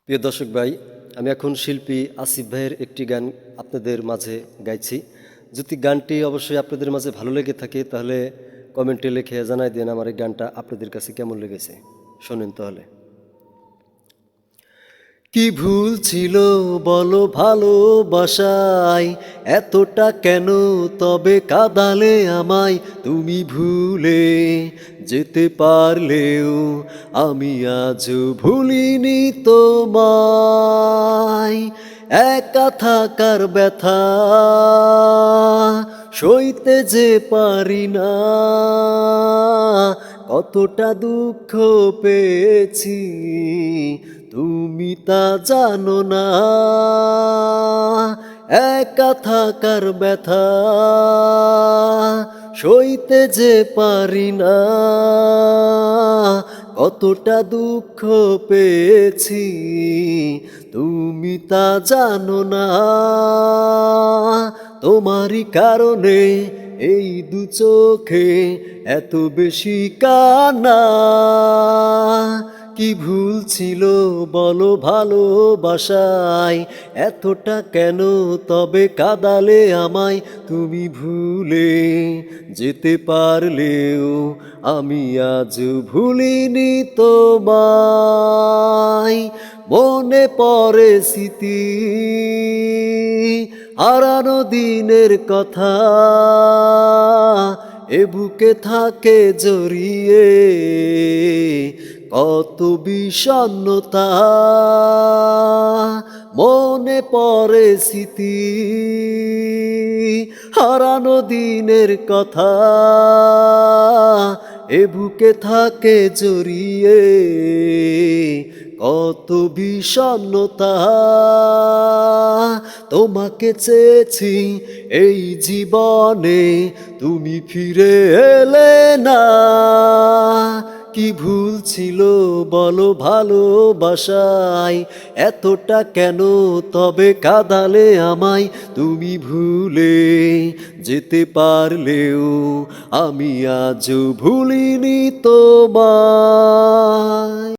প্রিয় দর্শক ভাই, আমি এখন শিল্পী আসিফ ভাইয়ের একটি গান আপনাদের মাঝে গাইছি। যদি গানটি অবশ্যই আপনাদের মাঝে ভালো লেগে থাকে তাহলে কমেন্টে লিখে জানাই দেন আমার এই গানটা আপনাদের কাছে কেমন লেগেছে। শোনেন তাহলে। কি ভুল ছিল বলো ভালোবাসায়, এতটা কেন তবে কাঁদালে আমায়? তুমি ভুলে যেতে পারলেও আমি আজও ভুলিনি তোমায়। একা থাকার ব্যথা সইতে যে পারি না, কতটা দুঃখ পেয়েছি তুমি তা জানো না। একা থাকার ব্যথা সইতে যে পারি না, কতটা দুঃখ পেয়েছি তুমি তা জানো না। তোমারই কারণে এই দু চোখে এত বেশি কান্না। কি ভুল ছিল বলো ভালোবাসায়, এতটা কেন তবে কাঁদালে আমায়? তুমি ভুলে যেতে পারলেও আমি আজ ভুলিনি তোমায়। মনে পড়ে স্মৃতি হারানো দিনের কথা, এ বুকে থাকে জড়িয়ে কত বিষণ্ণতা। মনে পড়ে স্মৃতি হারানো দিনের কথা, এ বুকে থাকে জড়িয়ে কত বিষণ্ণতা। তোমাকে চেয়েছি এই জীবনে, তুমি ফিরে এলে না। কি ভুল ছিল বলো ভালোবাসায়, এতটা কেন তবে কাঁদালে আমায়? তুমি ভুলে যেতে পারলেও আমি আজও ভুলিনি তোমায়।